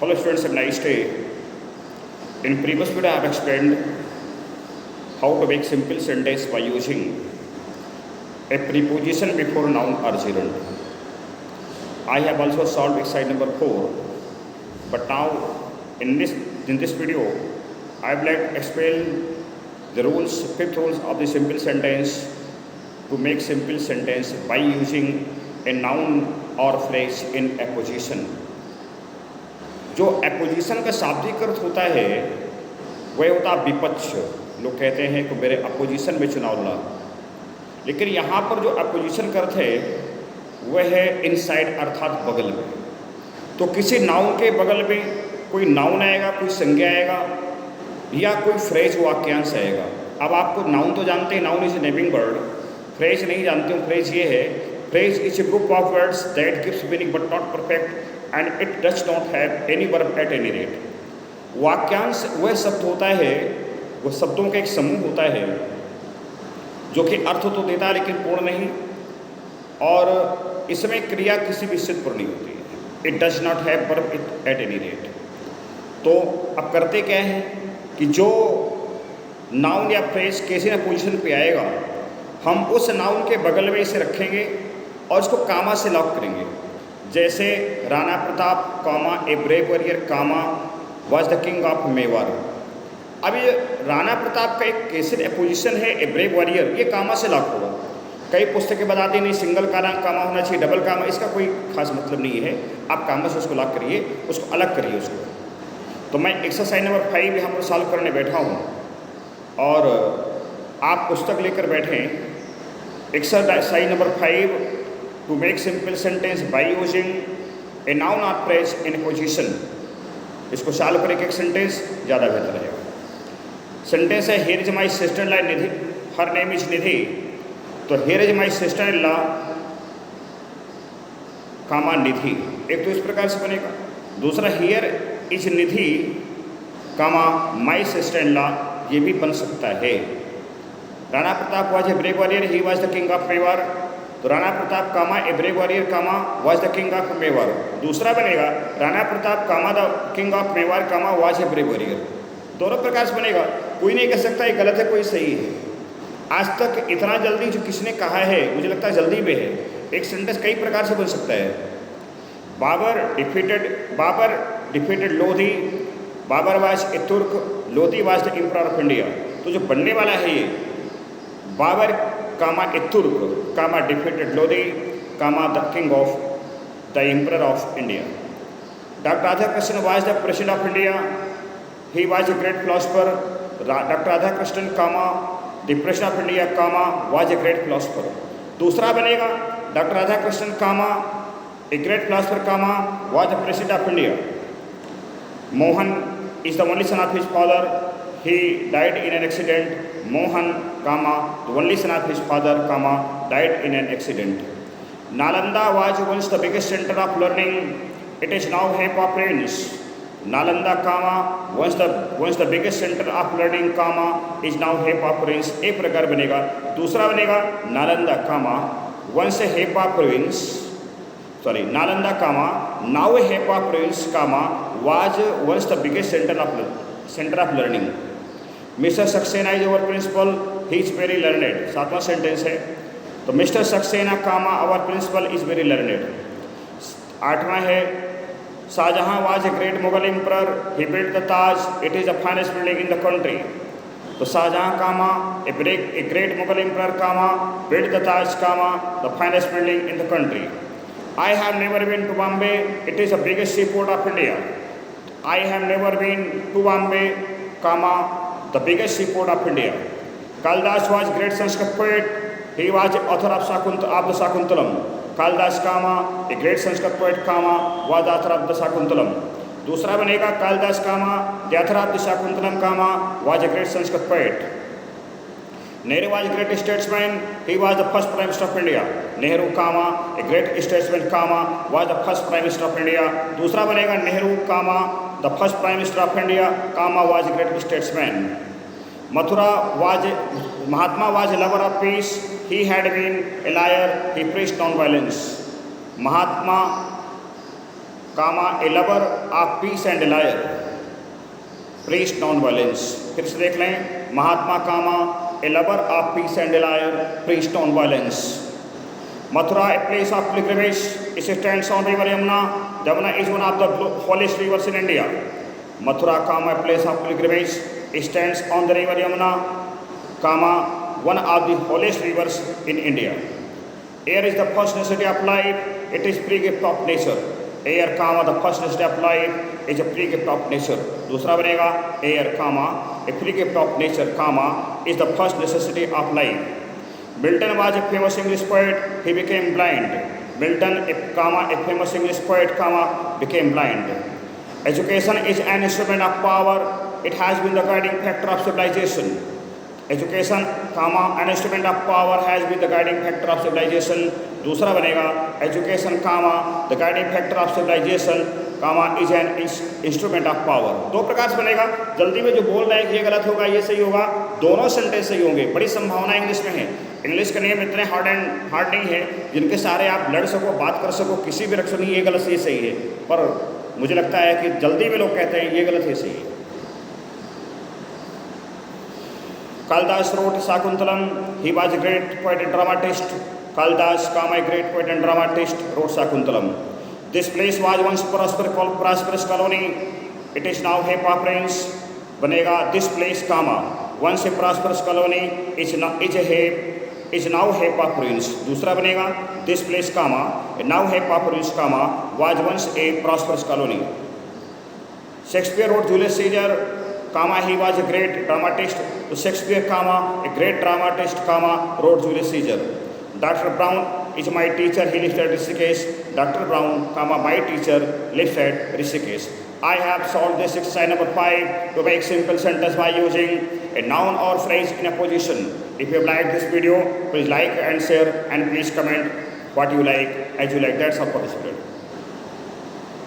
Hello students, have a nice day. In previous video I have explained how to make simple sentence by using a preposition before noun or gerund. I have also solved exercise number 4, but now in this video I will explain the rules, 5th rules of the simple sentence to make simple sentence by using a noun or phrase in apposition. जो apposition का शाब्दिक अर्थ होता है वह होता है विपक्ष। लोग कहते हैं कि मेरे अपोजिशन में चुनाव लड़ा, लेकिन यहाँ पर जो अपोजिशन का अर्थ है वह है इनसाइड अर्थात बगल में। तो किसी नाउन के बगल में कोई नाउन आएगा, कोई संज्ञा आएगा या कोई फ्रेज वाक्यांश आएगा। अब आपको नाउन तो जानते हैं, noun is a naming word. Phrase नहीं जानते हो, फ्रेज ये है, phrase is a group of words that gives meaning but not perfect and it does not have any verb at any rate. वाक्यांश वह शब्द होता है, वह शब्दों का एक समूह होता है जो कि अर्थ तो देता है लेकिन पूर्ण नहीं, और इसमें क्रिया किसी भी स्थिति पर नहीं होती है। It does not have verb at any rate. तो अब करते क्या है कि जो नाउन या फ्रेज किसी न पोजीशन पे आएगा, हम उस नाउन के बगल में इसे रखेंगे और इसको कामा से लॉक करेंगे। जैसे Rana Pratap comma a brave warrior comma was the king of Mewar. अब ये राणा प्रताप का एक कैसे एपोजिशन है ए ब्रेव वॉरियर, ये कामा से लॉक होगा। कई पुस्तकें बताती नहीं सिंगल कामा होना चाहिए, डबल कामा, इसका कोई खास मतलब नहीं है। आप कामा से उसको लॉक करिए, उसको अलग करिए उसको। तो मैं एक्सरसाइज नंबर 5 यहाँ पर सॉल्व करने बैठा हूँ और आप पुस्तक लेकर बैठें। Exercise number 5 to make simple sentence by using a noun or phrase in a position। इसको सॉल्व करके एक सेंटेंस ज़्यादा बेहतर रहेगा। सेंटेंस है here is my sister in law Nidhi, her name is Nidhi. तो here is my sister in law comma Nidhi, एक तो इस प्रकार से बनेगा। दूसरा here is Nidhi comma my sister in law, ये भी बन सकता है। Rana Pratap was a brave warrior, he was the king of Mewar. तो Rana Pratap comma a brave warrior comma was the king of Mewar. दूसरा बनेगा Rana Pratap comma the king of Mewar comma was a brave warrior. दोनों प्रकार से बनेगा, कोई नहीं कह सकता ये गलत है कोई सही है। आज तक इतना जल्दी जो किसने कहा है, मुझे लगता है जल्दी में है। एक सेंटेंस कई प्रकार से बन सकता है। Babur defeated Lodi, Babur was a Turk, Lodi was the emperor of India. तो जो बनने वाला है ये Babar comma a Turk comma defeated Lodi comma the king of the emperor of India. Doctor Radhakrishnan was the president of India, he was a great philosopher. Doctor Radhakrishnan comma the president of India comma was a great philosopher. दूसरा बनेगा doctor Radhakrishnan comma a great philosopher comma was the president of India. Mohan is the only son of his father, he died in an accident. Mohan, comma, the only son of his father, comma, died in an accident. Nalanda was once the biggest center of learning. It is now heap of ruins. Nalanda, comma, once the biggest center of learning, comma, is now heap of ruins. एक प्रकार बनेगा। दूसरा बनेगा Nalanda, comma, once a heap of ruins. Sorry, Nalanda, comma, now a heap of ruins, comma, was once the biggest center of learning. Mister Saxena is our principal, he is very learned. 7वां sentence है। तो mister Saxena comma our principal is very learned. 8वां है Shahjahan was a great Mughal emperor, he built the Taj, it is the finest building in the country. तो Shahjahan comma a great Mughal emperor comma built the Taj comma the finest building in the country. I have never been to Bombay, it is the biggest seaport of India. I have never been to Bombay comma the biggest seaport of India. Kalidas was great Sanskrit poet, he was the author of the Shakuntalam. Kalidas comma a great Sanskrit poet comma was the author of the Shakuntalam. दूसरा बनेगा कालिदास कामा the author of the Shakuntalam comma was a great Sanskrit poet. Nehru was a great statesman, he was the first prime minister of India. Nehru comma a great statesman comma was the first prime minister of India. दूसरा बनेगा Nehru comma the first prime minister of India comma was a great statesman. Mahatma was a lover of peace, he had been a liar, he preached non-violence. Mahatma comma a lover of peace and liar priest non violence. फिर से देख लें, Mahatma comma a lover of peace and liar priest non violence. Mathura a place of pilgrimage, it stands on river Yamuna, Yamuna is one of the holiest rivers in India. Mathura comma a place of pilgrimage, it stands on the river Yamuna, comma one of the holiest rivers in India. Air is the first necessity of life, it is pre-gift of nature. Air comma the first necessity of life is a pre-gift of nature. दूसरा बनेगा air comma a pre-gift of nature comma is the first necessity of life. Milton was a famous English poet, he became blind. Milton a famous English poet comma became blind. Education is an instrument of power, it has been the guiding factor of civilization. Education, comma, an instrument of power has been the guiding factor of civilization. दूसरा बनेगा education, comma, the guiding factor of civilization, comma, is an instrument of power. दो प्रकार से बनेगा। जल्दी में जो बोल रहे हैं कि ये गलत होगा, ये सही होगा, दोनों सेंटेंस सही होंगे। बड़ी संभावना इंग्लिश में है। इंग्लिश के नियम इतने हार्ड नहीं है जिनके सारे आप लड़ सको, बात कर सको, किसी भी रक्षण नहीं, ये गलत ये सही है। पर मुझे लगता है कि जल्दी में लोग कहते हैं ये गलत ये सही है। Kalidas wrote Shakuntalam. He was a great poet and dramatist. Kalidas, a great poet and dramatist, wrote Shakuntalam. This place was once prosperous colony. It is now heap of ruins. बनेगा this place, once a prosperous colony is now heap of ruins. दूसरा बनेगा this place, now heap of ruins, was once a prosperous colony. Shakespeare wrote Julius Caesar. He was a great dramatist. So Shakespeare, a great dramatist, wrote Julius Caesar. Dr. Brown is my teacher, he lives at Rishikesh. Dr. Brown, my teacher, lives at Rishikesh. I have solved this exercise number 5 to make simple sentence by using a noun or phrase in a position. If you have liked this video, please like and share and please comment what you like as you like. That's all for this video.